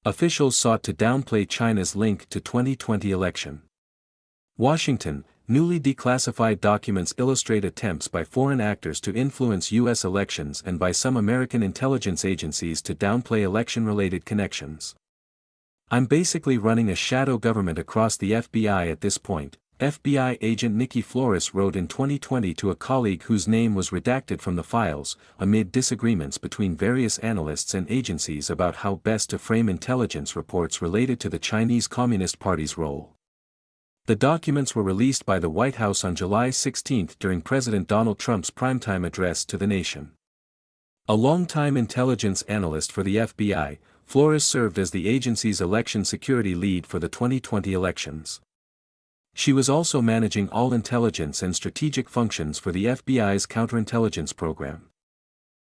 Officials sought to downplay China's link to 2020 election. Washington, newly declassified documents illustrate attempts by foreign actors to influence U.S. elections and by some American intelligence agencies to downplay election-related connections. "I'm basically running a shadow government across the FBI at this point," FBI agent Nikki Flores wrote in 2020 to a colleague whose name was redacted from the files, amid disagreements between various analysts and agencies about how best to frame intelligence reports related to the Chinese Communist Party's role. The documents were released by the White House on July 16 during President Donald Trump's primetime address to the nation. A longtime intelligence analyst for the FBI, Flores served as the agency's election security lead for the 2020 elections. She was also managing all intelligence and strategic functions for the FBI's counterintelligence program.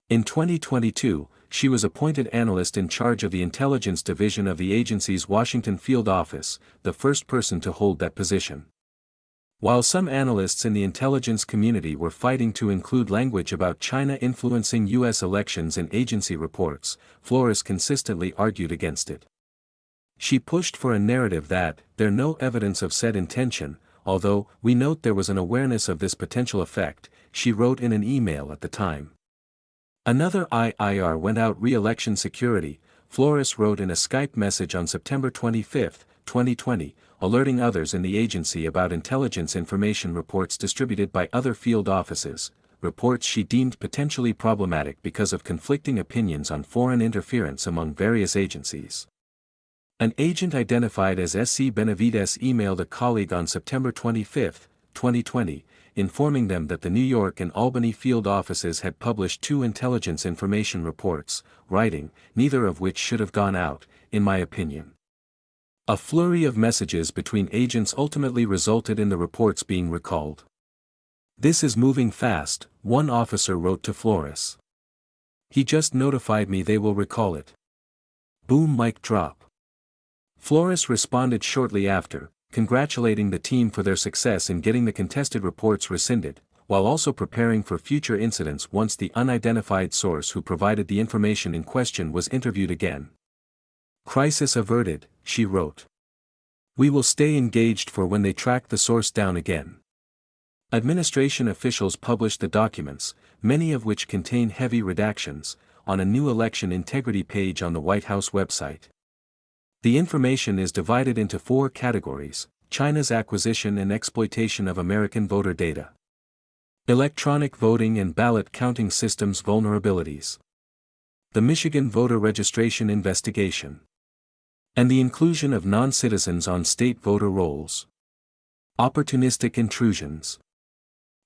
In 2022, she was appointed analyst in charge of the intelligence division of the agency's Washington field office, the first person to hold that position. While some analysts in the intelligence community were fighting to include language about China influencing U.S. elections in agency reports, Flores consistently argued against it. She pushed for a narrative that "there's no evidence of said intention, although we note there was an awareness of this potential effect," she wrote in an email at the time. Another IIR went out re-election security, Flores wrote in a Skype message on September 25, 2020, alerting others in the agency about intelligence information reports distributed by other field offices, reports she deemed potentially problematic because of conflicting opinions on foreign interference among various agencies. An agent identified as SC Benavides emailed a colleague on September 25, 2020, informing them that the New York and Albany field offices had published 2 intelligence information reports, writing, "Neither of which should have gone out, in my opinion." A flurry of messages between agents ultimately resulted in the reports being recalled. "This is moving fast," one officer wrote to Flores. "He just notified me they will recall it." Boom, mic drop. Flores responded shortly after, congratulating the team for their success in getting the contested reports rescinded, while also preparing for future incidents once the unidentified source who provided the information in question was interviewed again. "Crisis averted," she wrote. "We will stay engaged for when they track the source down again." Administration officials published the documents, many of which contain heavy redactions, on a new election integrity page on the White House website. The information is divided into 4 categories: China's acquisition and exploitation of American voter data, electronic voting and ballot counting systems vulnerabilities, the Michigan voter registration investigation, and the inclusion of non-citizens on state voter rolls. Opportunistic intrusions.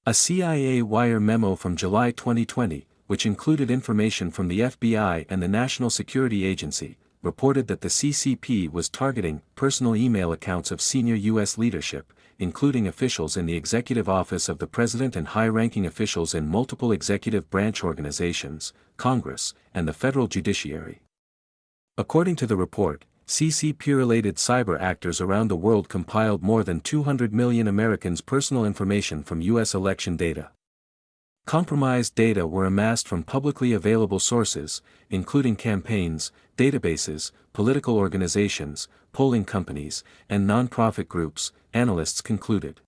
A CIA wire memo from July 2020, which included information from the FBI and the National Security Agency, reported that the CCP was targeting personal email accounts of senior U.S. leadership, including officials in the executive office of the president and high-ranking officials in multiple executive branch organizations, Congress, and the federal judiciary. According to the report, CCP-related cyber actors around the world compiled more than 200 million Americans' personal information from U.S. election data. Compromised data were amassed from publicly available sources, including campaigns, databases, political organizations, polling companies, and non-profit groups, analysts concluded.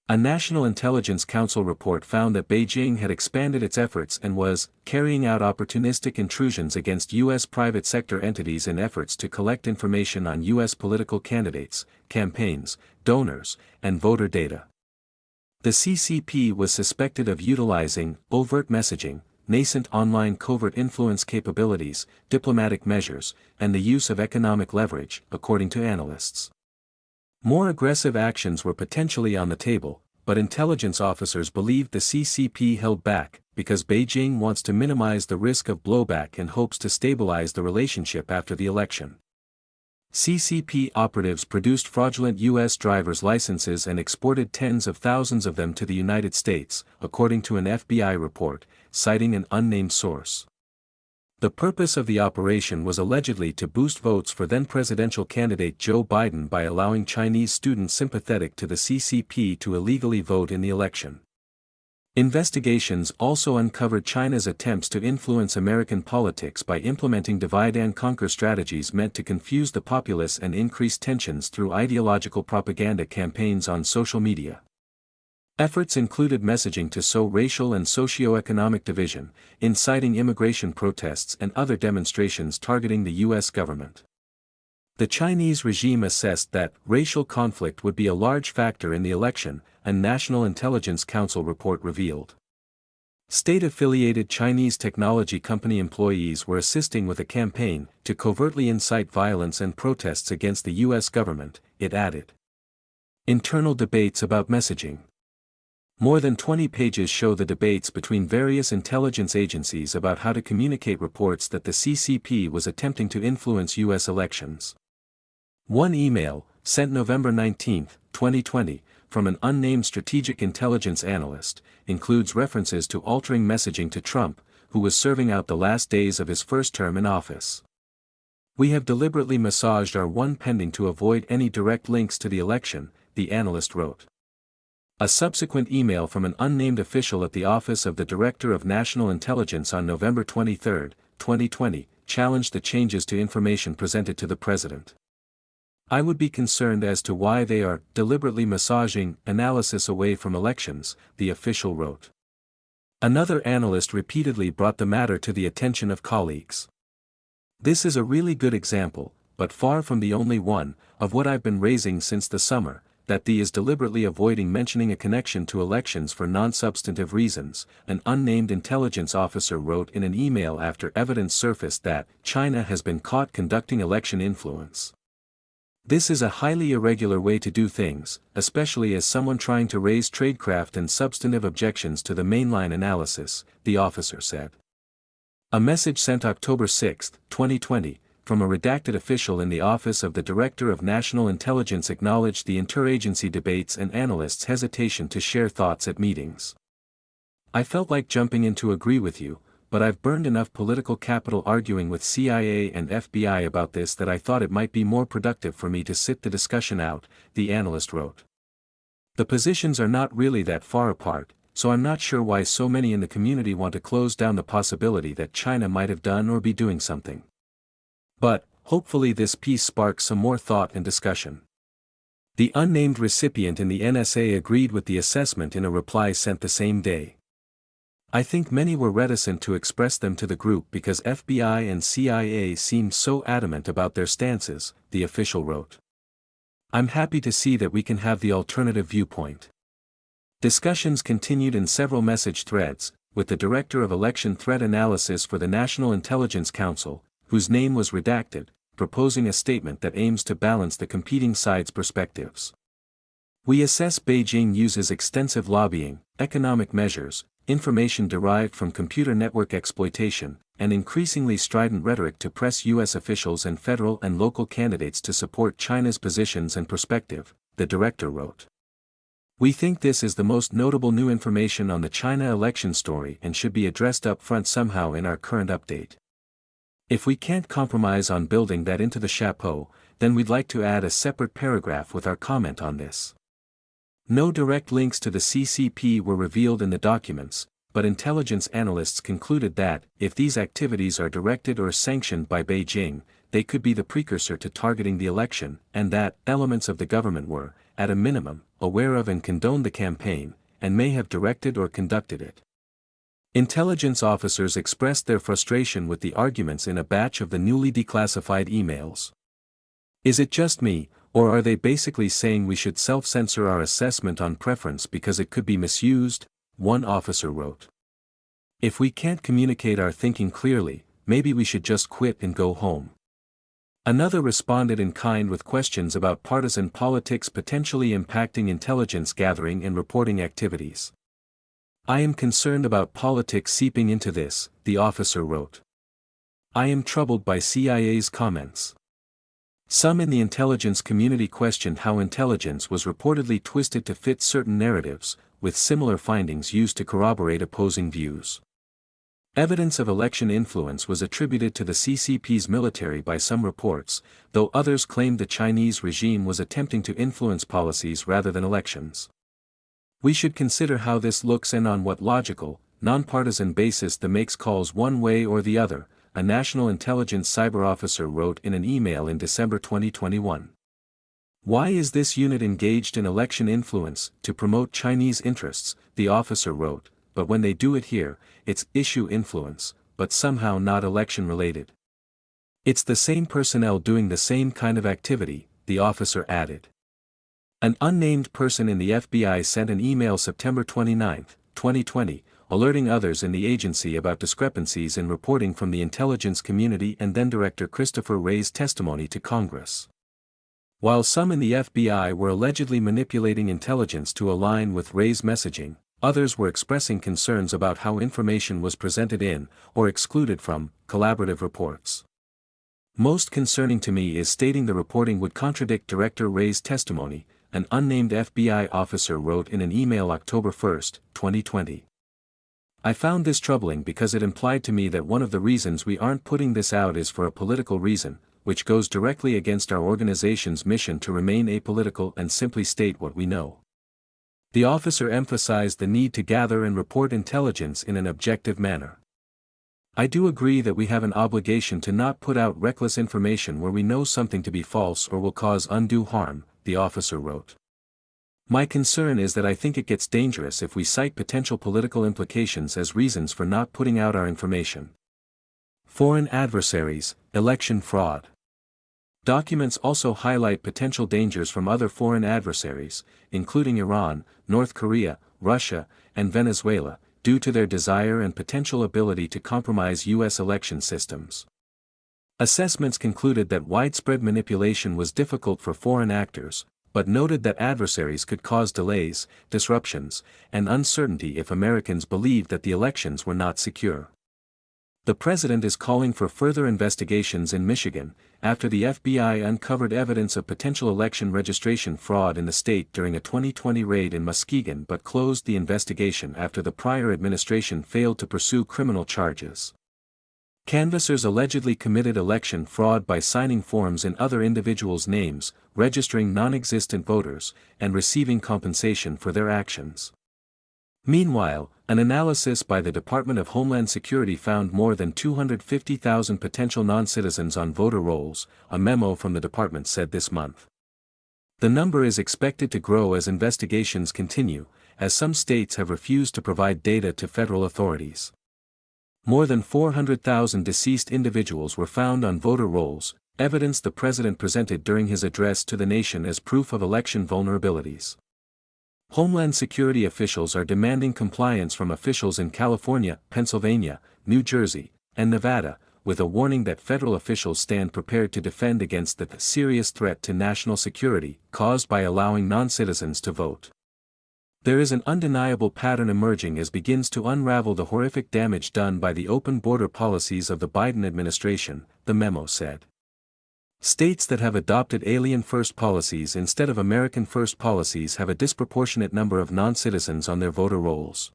A National Intelligence Council report found that Beijing had expanded its efforts and was carrying out opportunistic intrusions against U.S. private sector entities in efforts to collect information on U.S. political candidates, campaigns, donors, and voter data. The CCP was suspected of utilizing overt messaging, nascent online covert influence capabilities, diplomatic measures, and the use of economic leverage, according to analysts. More aggressive actions were potentially on the table, but intelligence officers believed the CCP held back, because Beijing wants to minimize the risk of blowback and hopes to stabilize the relationship after the election. CCP operatives produced fraudulent U.S. driver's licenses and exported tens of thousands of them to the United States, according to an FBI report, citing an unnamed source. The purpose of the operation was allegedly to boost votes for then-presidential candidate Joe Biden by allowing Chinese students sympathetic to the CCP to illegally vote in the election. Investigations also uncovered China's attempts to influence American politics by implementing divide-and-conquer strategies meant to confuse the populace and increase tensions through ideological propaganda campaigns on social media. Efforts included messaging to sow racial and socio-economic division, inciting immigration protests and other demonstrations targeting the U.S. government. The Chinese regime assessed that racial conflict would be a large factor in the election, a National Intelligence Council report revealed. State-affiliated Chinese technology company employees were assisting with a campaign to covertly incite violence and protests against the U.S. government, it added. Internal debates about messaging. More than 20 pages show the debates between various intelligence agencies about how to communicate reports that the CCP was attempting to influence U.S. elections. One email, sent November 19, 2020, from an unnamed strategic intelligence analyst, includes references to altering messaging to Trump, who was serving out the last days of his first term in office. "We have deliberately massaged our one pending to avoid any direct links to the election," the analyst wrote. A subsequent email from an unnamed official at the Office of the Director of National Intelligence on November 23, 2020, challenged the changes to information presented to the president. "I would be concerned as to why they are deliberately massaging analysis away from elections," the official wrote. Another analyst repeatedly brought the matter to the attention of colleagues. "This is a really good example, but far from the only one, of what I've been raising since the summer, that the is deliberately avoiding mentioning a connection to elections for non-substantive reasons," an unnamed intelligence officer wrote in an email after evidence surfaced that China has been caught conducting election influence. "This is a highly irregular way to do things, especially as someone trying to raise tradecraft and substantive objections to the mainline analysis," the officer said. A message sent October 6, 2020, from a redacted official in the Office of the Director of National Intelligence acknowledged the interagency debates and analysts' hesitation to share thoughts at meetings. "I felt like jumping in to agree with you, but I've burned enough political capital arguing with CIA and FBI about this that I thought it might be more productive for me to sit the discussion out," the analyst wrote. "The positions are not really that far apart, so I'm not sure why so many in the community want to close down the possibility that China might have done or be doing something. But, hopefully this piece sparks some more thought and discussion." The unnamed recipient in the NSA agreed with the assessment in a reply sent the same day. "I think many were reticent to express them to the group because FBI and CIA seemed so adamant about their stances," the official wrote. "I'm happy to see that we can have the alternative viewpoint." Discussions continued in several message threads, with the Director of Election Threat Analysis for the National Intelligence Council, whose name was redacted, proposing a statement that aims to balance the competing sides' perspectives. "We assess Beijing uses extensive lobbying, economic measures, information derived from computer network exploitation, and increasingly strident rhetoric to press U.S. officials and federal and local candidates to support China's positions and perspective," the director wrote. "We think this is the most notable new information on the China election story and should be addressed up front somehow in our current update. If we can't compromise on building that into the chapeau, then we'd like to add a separate paragraph with our comment on this." No direct links to the CCP were revealed in the documents, but intelligence analysts concluded that, if these activities are directed or sanctioned by Beijing, they could be the precursor to targeting the election, and that elements of the government were, at a minimum, aware of and condoned the campaign, and may have directed or conducted it. Intelligence officers expressed their frustration with the arguments in a batch of the newly declassified emails. "Is it just me, or are they basically saying we should self-censor our assessment on preference because it could be misused?" one officer wrote. "If we can't communicate our thinking clearly, maybe we should just quit and go home." Another responded in kind with questions about partisan politics potentially impacting intelligence gathering and reporting activities. "I am concerned about politics seeping into this," the officer wrote. "I am troubled by CIA's comments." Some in the intelligence community questioned how intelligence was reportedly twisted to fit certain narratives, with similar findings used to corroborate opposing views. Evidence of election influence was attributed to the CCP's military by some reports, though others claimed the Chinese regime was attempting to influence policies rather than elections. We should consider how this looks and on what logical, nonpartisan basis the makes calls one way or the other, a national intelligence cyber officer wrote in an email in December 2021. Why is this unit engaged in election influence to promote Chinese interests, the officer wrote, but when they do it here, it's issue influence, but somehow not election related. It's the same personnel doing the same kind of activity, the officer added. An unnamed person in the FBI sent an email September 29, 2020, alerting others in the agency about discrepancies in reporting from the intelligence community and then-Director Christopher Wray's testimony to Congress. While some in the FBI were allegedly manipulating intelligence to align with Wray's messaging, others were expressing concerns about how information was presented in, or excluded from, collaborative reports. Most concerning to me is stating the reporting would contradict Director Wray's testimony, an unnamed FBI officer wrote in an email October 1, 2020. I found this troubling because it implied to me that one of the reasons we aren't putting this out is for a political reason, which goes directly against our organization's mission to remain apolitical and simply state what we know. The officer emphasized the need to gather and report intelligence in an objective manner. I do agree that we have an obligation to not put out reckless information where we know something to be false or will cause undue harm, the officer wrote. My concern is that I think it gets dangerous if we cite potential political implications as reasons for not putting out our information. Foreign adversaries, election fraud. Documents also highlight potential dangers from other foreign adversaries, including Iran, North Korea, Russia, and Venezuela, due to their desire and potential ability to compromise U.S. election systems. Assessments concluded that widespread manipulation was difficult for foreign actors, but noted that adversaries could cause delays, disruptions, and uncertainty if Americans believed that the elections were not secure. The president is calling for further investigations in Michigan, after the FBI uncovered evidence of potential election registration fraud in the state during a 2020 raid in Muskegon but closed the investigation after the prior administration failed to pursue criminal charges. Canvassers allegedly committed election fraud by signing forms in other individuals' names, registering non-existent voters, and receiving compensation for their actions. Meanwhile, an analysis by the Department of Homeland Security found more than 250,000 potential non-citizens on voter rolls, a memo from the department said this month. The number is expected to grow as investigations continue, as some states have refused to provide data to federal authorities. More than 400,000 deceased individuals were found on voter rolls, evidence the president presented during his address to the nation as proof of election vulnerabilities. Homeland Security officials are demanding compliance from officials in California, Pennsylvania, New Jersey, and Nevada, with a warning that federal officials stand prepared to defend against the serious threat to national security caused by allowing non-citizens to vote. There is an undeniable pattern emerging as begins to unravel the horrific damage done by the open border policies of the Biden administration, the memo said. States that have adopted alien-first policies instead of American-first policies have a disproportionate number of non-citizens on their voter rolls.